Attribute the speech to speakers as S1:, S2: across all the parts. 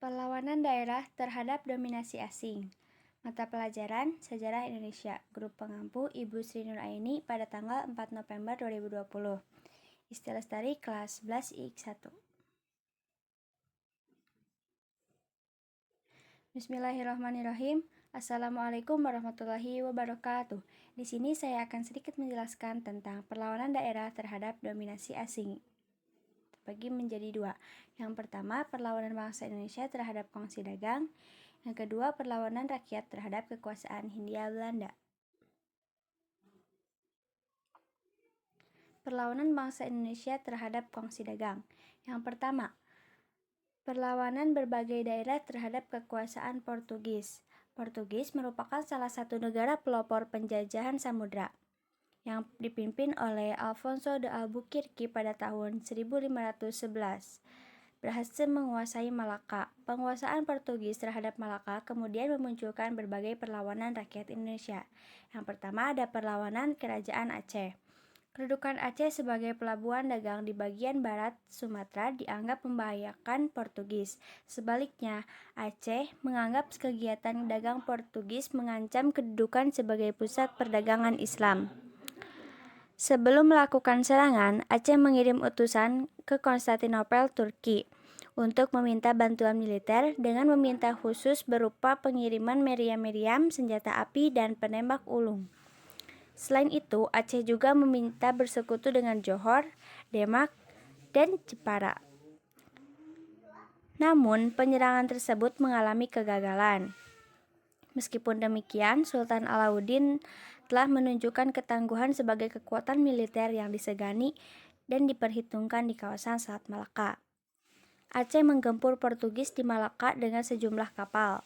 S1: Perlawanan daerah terhadap dominasi asing. Mata pelajaran Sejarah Indonesia. Grup pengampu Ibu Sri Nuraini pada tanggal 4 November 2020. Isti Lestari kelas 11 IX1. Bismillahirrahmanirrahim. Assalamualaikum warahmatullahi wabarakatuh. Di sini saya akan sedikit menjelaskan tentang perlawanan daerah terhadap dominasi asing. Terbagi menjadi dua. Yang pertama, perlawanan bangsa Indonesia terhadap kongsi dagang. Yang kedua, perlawanan rakyat terhadap kekuasaan Hindia Belanda. Perlawanan bangsa Indonesia terhadap kongsi dagang. Yang pertama, perlawanan berbagai daerah terhadap kekuasaan Portugis. Portugis merupakan salah satu negara pelopor penjajahan samudra yang dipimpin oleh Alfonso de Albuquerque pada tahun 1511. Berhasil menguasai Malaka. Penguasaan Portugis terhadap Malaka kemudian memunculkan berbagai perlawanan rakyat Indonesia. Yang pertama ada perlawanan Kerajaan Aceh. Kedudukan Aceh sebagai pelabuhan dagang di bagian barat Sumatera dianggap membahayakan Portugis. Sebaliknya, Aceh menganggap kegiatan dagang Portugis mengancam kedudukan sebagai pusat perdagangan Islam. Sebelum melakukan serangan, Aceh mengirim utusan ke Konstantinopel, Turki, untuk meminta bantuan militer dengan meminta khusus berupa pengiriman meriam-meriam, senjata api, dan penembak ulung. Selain itu, Aceh juga meminta bersekutu dengan Johor, Demak, dan Jepara. Namun, penyerangan tersebut mengalami kegagalan. Meskipun demikian, Sultan Alauddin telah menunjukkan ketangguhan sebagai kekuatan militer yang disegani dan diperhitungkan di kawasan Selat Malaka. Aceh menggempur Portugis di Malaka dengan sejumlah kapal.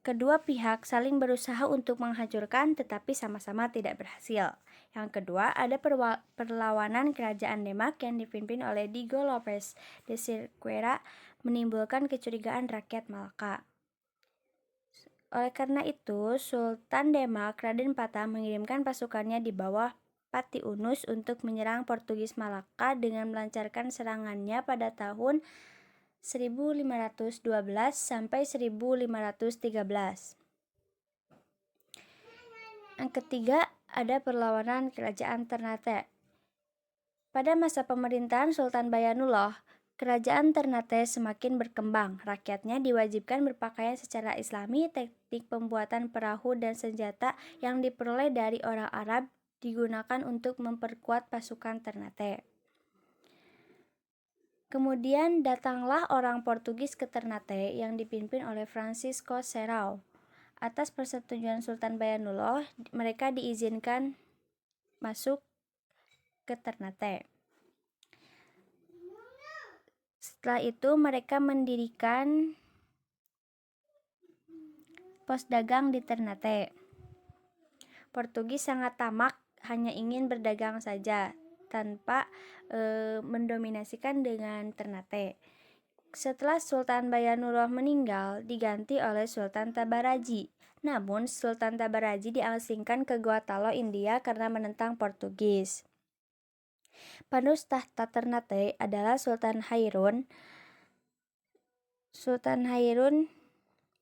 S1: Kedua pihak saling berusaha untuk menghancurkan tetapi sama-sama tidak berhasil. Yang kedua, ada perlawanan kerajaan Demak yang dipimpin oleh Diego Lopez de Cerqueira menimbulkan kecurigaan rakyat Malaka. Oleh karena itu, Sultan Demak Raden Patah mengirimkan pasukannya di bawah Pati Unus untuk menyerang Portugis Malaka dengan melancarkan serangannya pada tahun 1512 sampai 1513. Yang ketiga, ada perlawanan kerajaan Ternate. Pada masa pemerintahan Sultan Bayanullah, kerajaan Ternate semakin berkembang. Rakyatnya diwajibkan berpakaian secara Islami. Teknik pembuatan perahu dan senjata yang diperoleh dari orang Arab digunakan untuk memperkuat pasukan Ternate. Kemudian datanglah orang Portugis ke Ternate yang dipimpin oleh Francisco Serrao. Atas persetujuan Sultan Bayanullah, mereka diizinkan masuk ke Ternate. Setelah itu mereka mendirikan pos dagang di Ternate. Portugis sangat tamak, hanya ingin berdagang saja tanpa mendominasikan dengan Ternate. Setelah Sultan Bayanullah meninggal, diganti oleh Sultan Tabaraji. Namun, Sultan Tabaraji diasingkan ke Gua-Talo, India karena menentang Portugis. Penerus tahta Ternate adalah Sultan Hairun. Sultan Hairun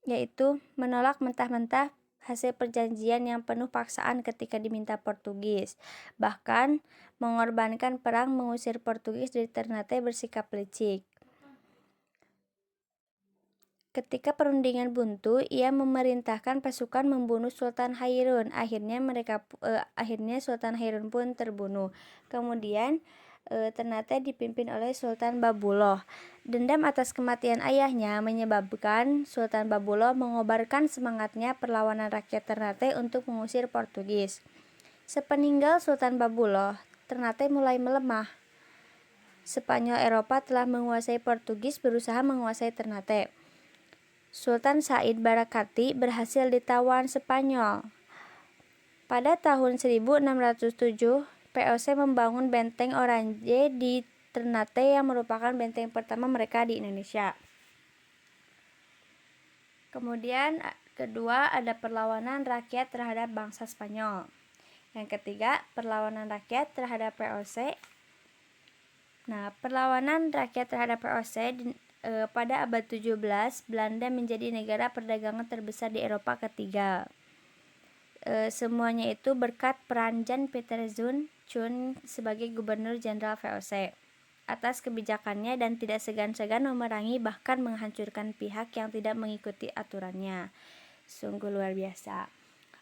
S1: yaitu menolak mentah-mentah hasil perjanjian yang penuh paksaan ketika diminta Portugis. Bahkan mengorbankan perang mengusir Portugis dari Ternate bersikap licik. Ketika perundingan buntu, ia memerintahkan pasukan membunuh Sultan Hairun. Akhirnya Sultan Hairun pun terbunuh. Kemudian Ternate dipimpin oleh Sultan Babuloh. Dendam atas kematian ayahnya menyebabkan Sultan Babuloh mengobarkan semangatnya perlawanan rakyat Ternate untuk mengusir Portugis. Sepeninggal Sultan Babuloh, Ternate mulai melemah. Spanyol Eropa telah menguasai Portugis berusaha menguasai Ternate. Sultan Said Barakati berhasil ditawan Spanyol. Pada tahun 1607, VOC membangun benteng Orange di Ternate yang merupakan benteng pertama mereka di Indonesia. Kemudian kedua ada perlawanan rakyat terhadap bangsa Spanyol. Yang ketiga, perlawanan rakyat terhadap VOC. Nah, perlawanan rakyat terhadap VOC pada abad 17, Belanda menjadi negara perdagangan terbesar di Eropa ketiga. Semuanya itu berkat peran Jan Pieter Zoon sebagai Gubernur Jenderal VOC. Atas kebijakannya dan tidak segan-segan memerangi bahkan menghancurkan pihak yang tidak mengikuti aturannya. Sungguh luar biasa.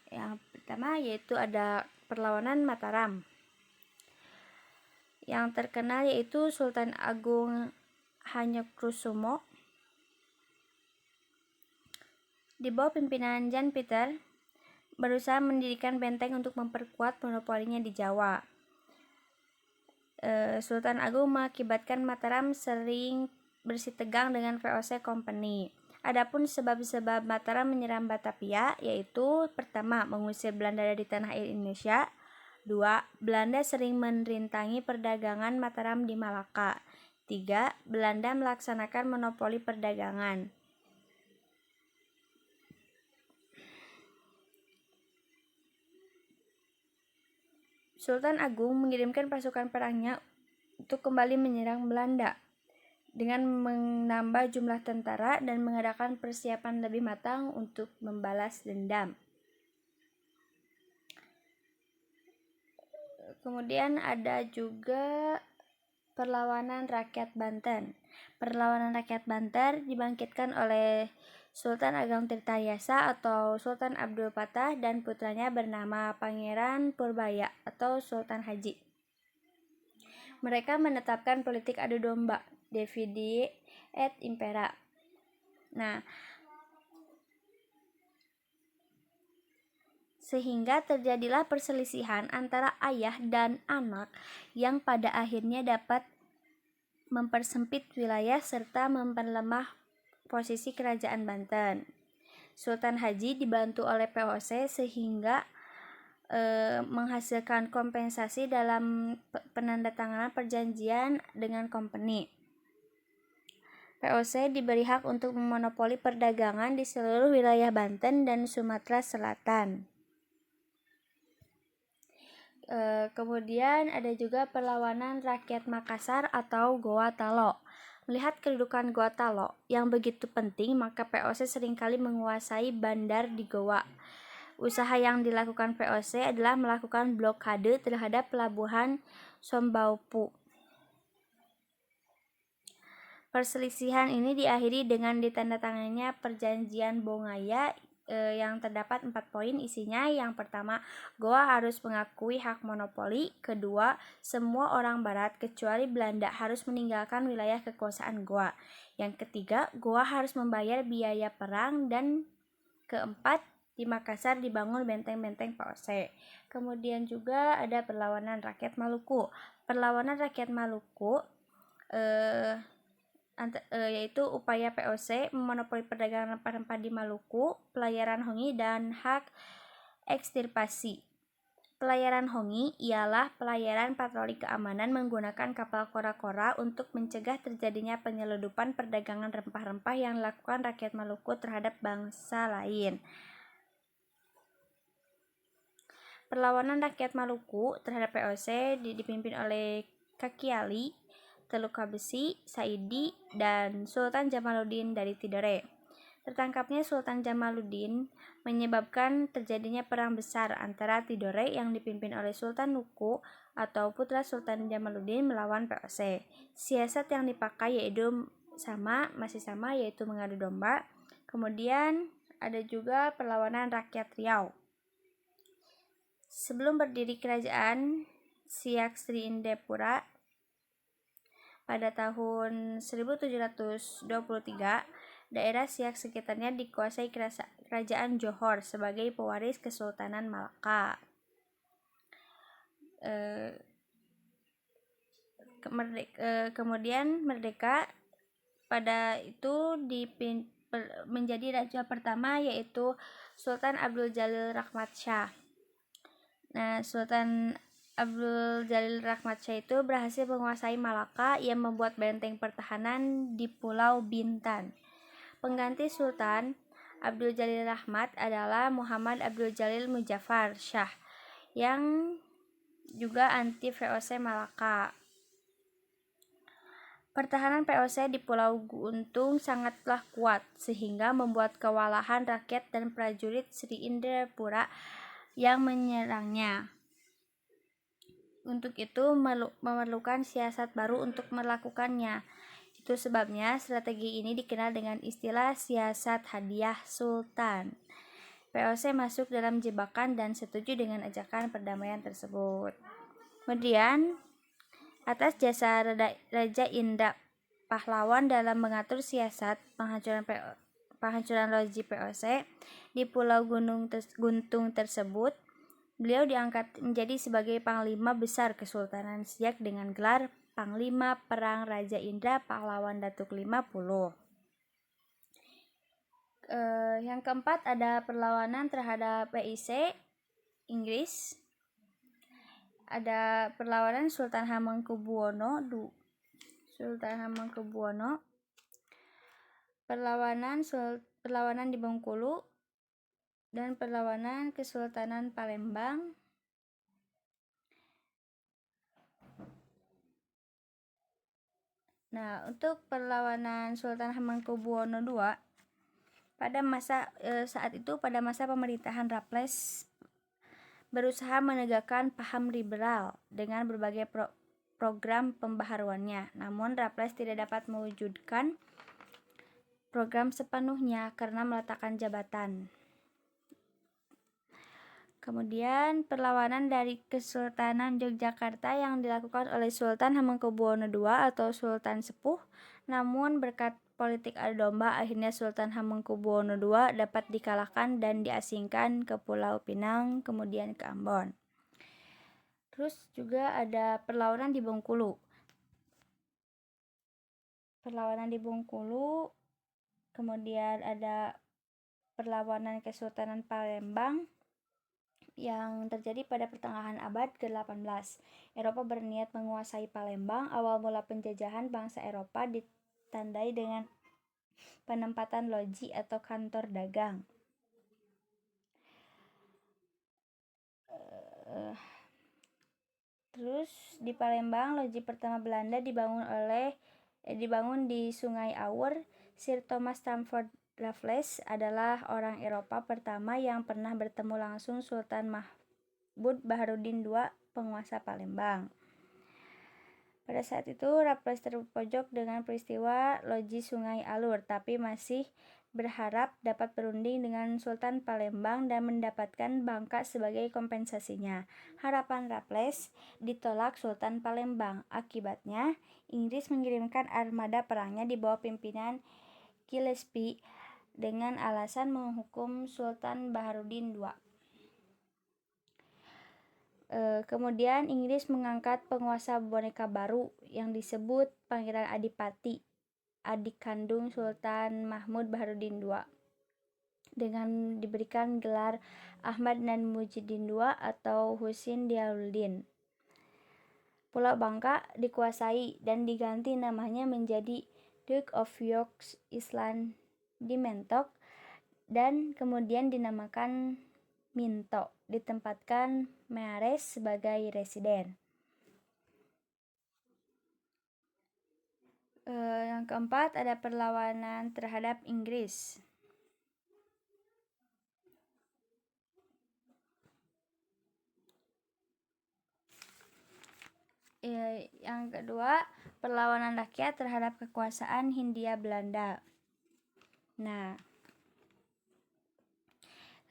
S1: Yang pertama yaitu ada perlawanan Mataram. Yang terkenal yaitu Sultan Agung Hanyokrokusumo. Di bawah pimpinan Jan Pieter berusaha mendirikan benteng untuk memperkuat monopolinya di Jawa. Sultan Agung mengakibatkan Mataram sering bersitegang dengan VOC Company. Adapun sebab-sebab Mataram menyerang Batavia yaitu pertama, mengusir Belanda dari tanah air Indonesia. 2. Belanda sering merintangi perdagangan Mataram di Malaka. 3. Belanda melaksanakan monopoli perdagangan. Sultan Agung mengirimkan pasukan perangnya untuk kembali menyerang Belanda dengan menambah jumlah tentara dan mengadakan persiapan lebih matang untuk membalas dendam. Kemudian ada juga perlawanan rakyat Banten. Perlawanan rakyat Banten dibangkitkan oleh Sultan Ageng Tirtayasa atau Sultan Abdul Fattah dan putranya bernama Pangeran Purbaya atau Sultan Haji. Mereka menetapkan politik adu domba, divide et impera. Nah, sehingga terjadilah perselisihan antara ayah dan anak yang pada akhirnya dapat mempersempit wilayah serta memperlemah posisi kerajaan Banten. Sultan Haji dibantu oleh VOC sehingga menghasilkan kompensasi dalam penandatanganan perjanjian dengan company. VOC diberi hak untuk memonopoli perdagangan di seluruh wilayah Banten dan Sumatera Selatan. Kemudian ada juga perlawanan rakyat Makassar atau Goa Talo. Melihat kedudukan Goa Talo yang begitu penting, maka VOC seringkali menguasai bandar di Goa. Usaha yang dilakukan VOC adalah melakukan blokade terhadap pelabuhan Sombaupu. Perselisihan ini diakhiri dengan ditandatanganinya Perjanjian Bongaya yang terdapat 4 poin isinya. Yang pertama, Goa harus mengakui hak monopoli. Kedua, semua orang barat kecuali Belanda harus meninggalkan wilayah kekuasaan Goa. Yang ketiga, Goa harus membayar biaya perang. Dan keempat, di Makassar dibangun benteng-benteng VOC. Kemudian juga ada perlawanan rakyat Maluku. Perlawanan rakyat Maluku yaitu upaya VOC memonopoli perdagangan rempah-rempah di Maluku, pelayaran hongi, dan hak ekstirpasi. Pelayaran hongi ialah pelayaran patroli keamanan menggunakan kapal kora-kora untuk mencegah terjadinya penyelundupan perdagangan rempah-rempah yang dilakukan rakyat Maluku terhadap bangsa lain. Perlawanan rakyat Maluku terhadap VOC dipimpin oleh Kakiali, Teluka Besi, Saidi, dan Sultan Jamaluddin dari Tidore. Tertangkapnya Sultan Jamaluddin menyebabkan terjadinya perang besar antara Tidore yang dipimpin oleh Sultan Nuku atau putra Sultan Jamaluddin melawan VOC. Siasat yang dipakai masih sama yaitu mengadu domba. Kemudian ada juga perlawanan rakyat Riau. Sebelum berdiri kerajaan Siak Sri Indepura pada tahun 1723, daerah Siak sekitarnya dikuasai kerajaan Johor sebagai pewaris Kesultanan Malaka. Kemudian merdeka pada itu menjadi raja pertama yaitu Sultan Abdul Jalil Rahmat Shah. Nah, Sultan Abdul Jalil Rahmat Shah itu berhasil menguasai Malaka yang membuat benteng pertahanan di Pulau Bintan. Pengganti Sultan Abdul Jalil Rahmat adalah Muhammad Abdul Jalil Muzaffar Shah yang juga anti VOC Malaka. Pertahanan VOC di Pulau Guntung sangatlah kuat, sehingga membuat kewalahan rakyat dan prajurit Sri Indrapura yang menyerangnya. Untuk itu memerlukan siasat baru untuk melakukannya. Itu sebabnya strategi ini dikenal dengan istilah siasat hadiah sultan. VOC masuk dalam jebakan dan setuju dengan ajakan perdamaian tersebut. Kemudian, atas jasa Raja Indra Pahlawan dalam mengatur siasat penghancuran loji VOC di Pulau Guntung tersebut, beliau diangkat menjadi sebagai Panglima Besar Kesultanan Siak dengan gelar Panglima Perang Raja Indra Pahlawan Datuk 50. Yang keempat ada perlawanan terhadap PIC Inggris. Ada perlawanan Sultan Hamengkubuwono perlawanan di Bengkulu, dan perlawanan Kesultanan Palembang. Nah, untuk perlawanan Sultan Hamengkubuwono II pada masa pemerintahan Raffles berusaha menegakkan paham liberal dengan berbagai program pembaharuannya. Namun Raffles tidak dapat mewujudkan program sepenuhnya karena meletakkan jabatan. Kemudian perlawanan dari Kesultanan Yogyakarta yang dilakukan oleh Sultan Hamengkubuwono II atau Sultan Sepuh, namun berkat politik adu domba akhirnya Sultan Hamengkubuwono II dapat dikalahkan dan diasingkan ke Pulau Pinang, kemudian ke Ambon. Terus juga ada perlawanan di Bengkulu. Kemudian ada perlawanan Kesultanan Palembang yang terjadi pada pertengahan abad ke-18. Eropa berniat menguasai Palembang. Awal mula penjajahan bangsa Eropa ditandai dengan penempatan loji atau kantor dagang. Terus di Palembang, loji pertama Belanda dibangun di Sungai Awur. Sir Thomas Stamford Raffles adalah orang Eropa pertama yang pernah bertemu langsung Sultan Mahmud Baharudin II, penguasa Palembang. Pada saat itu Raffles terpojok dengan peristiwa loji Sungai Alur, tapi masih berharap dapat berunding dengan Sultan Palembang dan mendapatkan Bangka sebagai kompensasinya. Harapan Raffles ditolak Sultan Palembang. Akibatnya, Inggris mengirimkan armada perangnya di bawah pimpinan Gillespie dengan alasan menghukum Sultan Baharudin II. Kemudian Inggris mengangkat penguasa boneka baru yang disebut Pangeran Adipati, adik kandung Sultan Mahmud Baharudin II, dengan diberikan gelar Ahmad dan Mujidin II atau Husin Diauluddin. Pulau Bangka dikuasai dan diganti namanya menjadi Duke of York's Island di Mentok dan kemudian dinamakan Minto, ditempatkan Meares sebagai residen. Yang keempat ada perlawanan terhadap Inggris. Yang kedua, perlawanan rakyat terhadap kekuasaan Hindia Belanda. Nah,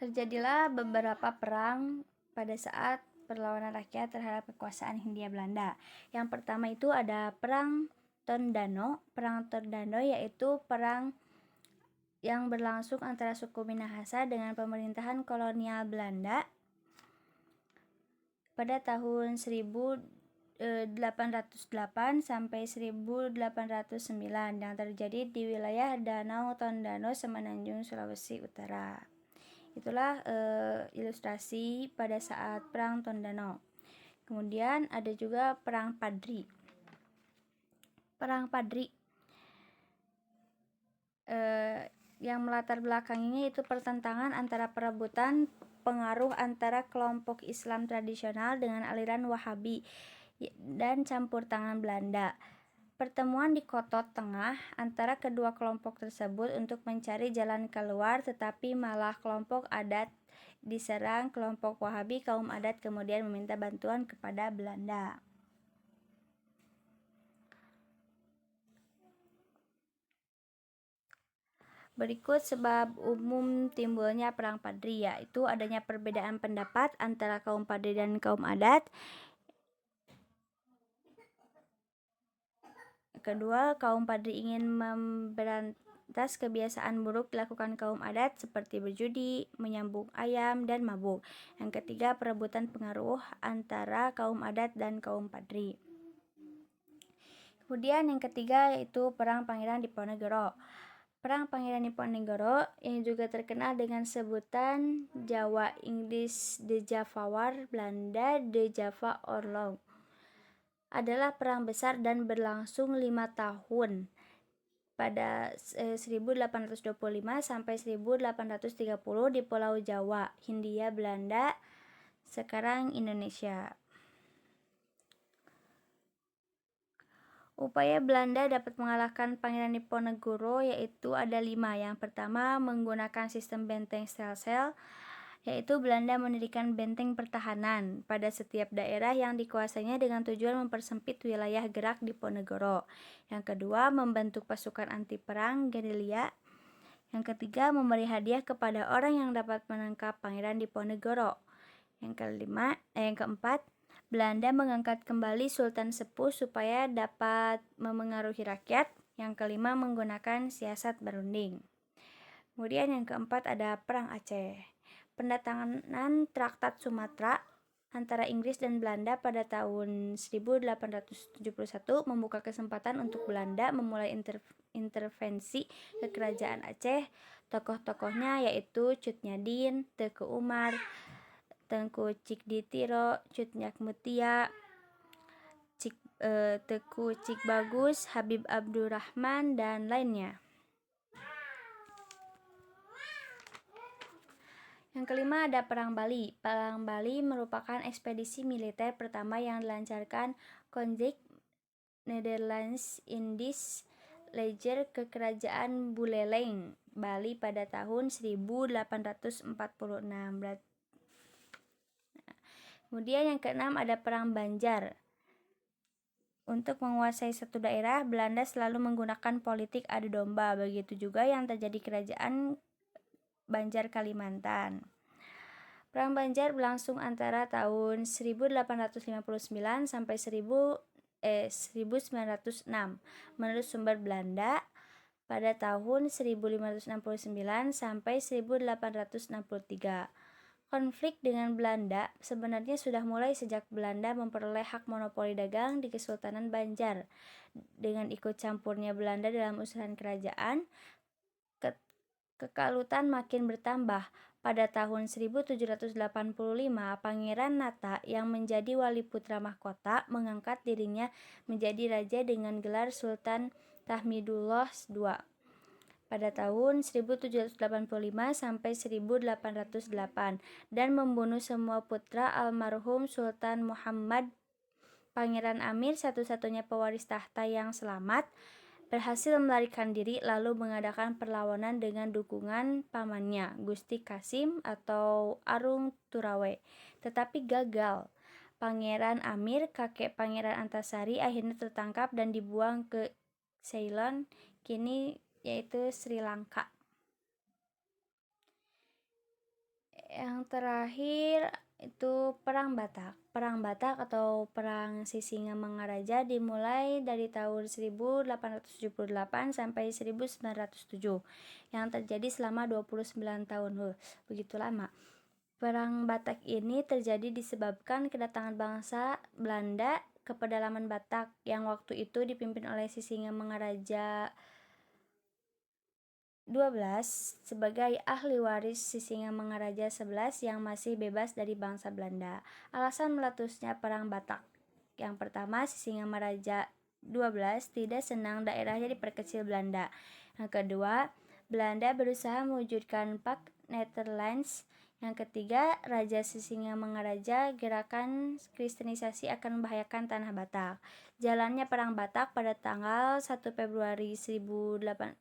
S1: terjadilah beberapa perang pada saat perlawanan rakyat terhadap kekuasaan Hindia Belanda. Yang pertama itu ada Perang Tondano. Perang Tondano yaitu perang yang berlangsung antara suku Minahasa dengan pemerintahan kolonial Belanda pada tahun 1808 sampai 1809 yang terjadi di wilayah Danau Tondano, Semenanjung, Sulawesi Utara. Itulah ilustrasi pada saat Perang Tondano. Kemudian ada juga Perang Padri. Perang Padri yang melatar belakanginya itu pertentangan antara perebutan pengaruh antara kelompok Islam tradisional dengan aliran Wahabi dan campur tangan Belanda. Pertemuan di Kotot Tengah antara kedua kelompok tersebut untuk mencari jalan keluar, tetapi malah kelompok adat diserang kelompok Wahabi. Kaum adat kemudian meminta bantuan kepada Belanda. Berikut sebab umum timbulnya Perang Padri, yaitu adanya perbedaan pendapat antara kaum Padri dan kaum adat. Kedua, kaum Padri ingin memberantas kebiasaan buruk dilakukan kaum adat seperti berjudi, menyambung ayam, dan mabuk. Yang ketiga, perebutan pengaruh antara kaum adat dan kaum Padri. Kemudian yang ketiga yaitu Perang Pangeran Diponegoro. Perang Pangeran Diponegoro yang juga terkenal dengan sebutan Jawa Inggris The Java War, Belanda The Java Oorlog, adalah perang besar dan berlangsung 5 tahun pada 1825 sampai 1830 di Pulau Jawa, Hindia Belanda, sekarang Indonesia. Upaya Belanda dapat mengalahkan Pangeran Diponegoro yaitu ada 5. Yang pertama, menggunakan sistem benteng sel-sel, yaitu Belanda mendirikan benteng pertahanan pada setiap daerah yang dikuasainya dengan tujuan mempersempit wilayah gerak Diponegoro. Yang kedua, membentuk pasukan anti perang gerilya. Yang ketiga, memberi hadiah kepada orang yang dapat menangkap Pangeran Diponegoro. Yang keempat, Belanda mengangkat kembali Sultan Sepuh supaya dapat memengaruhi rakyat. Yang kelima, menggunakan siasat berunding. Kemudian yang keempat ada Perang Aceh. Pendatangan Traktat Sumatera antara Inggris dan Belanda pada tahun 1871 membuka kesempatan untuk Belanda memulai intervensi ke kerajaan Aceh. Tokoh-tokohnya yaitu Cut Nyadin, Teuku Umar, Tengku Cikditiro, Cut Nyak Mutia, Teuku Cik Bagus, Habib Abdurrahman, dan lainnya. Yang kelima ada Perang Bali. Perang Bali merupakan ekspedisi militer pertama yang dilancarkan Koninklijk Nederlands Indisch Leger ke Kerajaan Buleleng, Bali pada tahun 1846. Kemudian yang keenam ada Perang Banjar. Untuk menguasai satu daerah, Belanda selalu menggunakan politik adu domba. Begitu juga yang terjadi Kerajaan Banjar Kalimantan. Perang Banjar berlangsung antara tahun 1859 sampai 1906 menurut sumber Belanda. Pada tahun 1569 sampai 1863. Konflik dengan Belanda sebenarnya sudah mulai sejak Belanda memperoleh hak monopoli dagang di Kesultanan Banjar. Dengan ikut campurnya Belanda dalam urusan kerajaan, kekalutan makin bertambah. Pada tahun 1785, Pangeran Nata yang menjadi wali putra mahkota mengangkat dirinya menjadi raja dengan gelar Sultan Tahmidullah II. Pada tahun 1785 sampai 1808 dan membunuh semua putra almarhum Sultan Muhammad. Pangeran Amir, satu-satunya pewaris tahta yang selamat, berhasil melarikan diri lalu mengadakan perlawanan dengan dukungan pamannya, Gusti Kasim atau Arung Turawe, tetapi gagal. Pangeran Amir, kakek Pangeran Antasari, akhirnya tertangkap dan dibuang ke Ceylon, kini yaitu Sri Lanka. Yang terakhir itu Perang Batak. Perang Batak atau Perang Sisingamangaraja dimulai dari tahun 1878 sampai 1907 yang terjadi selama 29 tahun. Begitu lama. Perang Batak ini terjadi disebabkan kedatangan bangsa Belanda ke pedalaman Batak yang waktu itu dipimpin oleh Sisingamangaraja 12 sebagai ahli waris Sisingamangaraja 11 yang masih bebas dari bangsa Belanda. Alasan meletusnya Perang Batak. Yang pertama, Sisingamangaraja 12 tidak senang daerahnya diperkecil Belanda. Yang kedua, Belanda berusaha mewujudkan Pak Nederlands Yang ketiga, Raja Sisingamangaraja, gerakan kristenisasi akan membahayakan tanah Batak. Jalannya Perang Batak pada tanggal 1 Februari 1987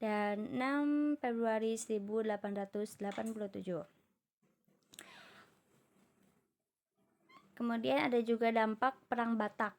S1: dan 6 Februari 1887. Kemudian ada juga dampak Perang Batak.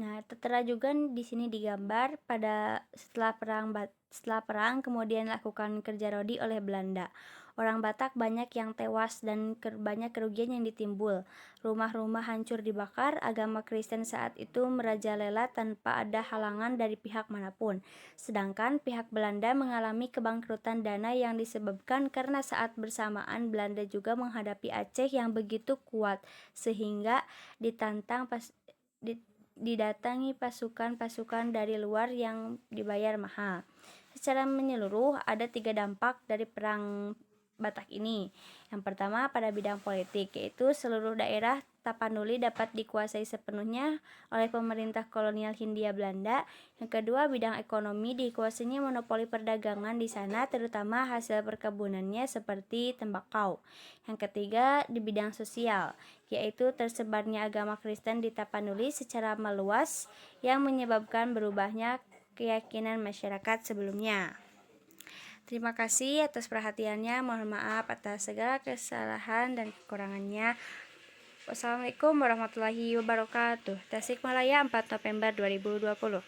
S1: Nah, tertera juga di sini digambar pada setelah perang kemudian lakukan kerja rodi oleh Belanda. Orang Batak banyak yang tewas dan banyak kerugian yang ditimbul. Rumah-rumah hancur dibakar, agama Kristen saat itu merajalela tanpa ada halangan dari pihak manapun. Sedangkan pihak Belanda mengalami kebangkrutan dana yang disebabkan karena saat bersamaan Belanda juga menghadapi Aceh yang begitu kuat sehingga didatangi pasukan-pasukan dari luar yang dibayar mahal. Secara menyeluruh, ada 3 dampak dari Perang Batak ini. Yang pertama pada bidang politik, yaitu seluruh daerah Tapanuli dapat dikuasai sepenuhnya oleh pemerintah kolonial Hindia Belanda. Yang kedua, bidang ekonomi, dikuasainya monopoli perdagangan di sana, terutama hasil perkebunannya seperti tembakau. Yang ketiga, di bidang sosial, yaitu tersebarnya agama Kristen di Tapanuli secara meluas yang menyebabkan berubahnya keyakinan masyarakat sebelumnya. Terima kasih atas perhatiannya. Mohon maaf atas segala kesalahan dan kekurangannya. Wassalamualaikum warahmatullahi wabarakatuh. Tasikmalaya, 4 November 2020.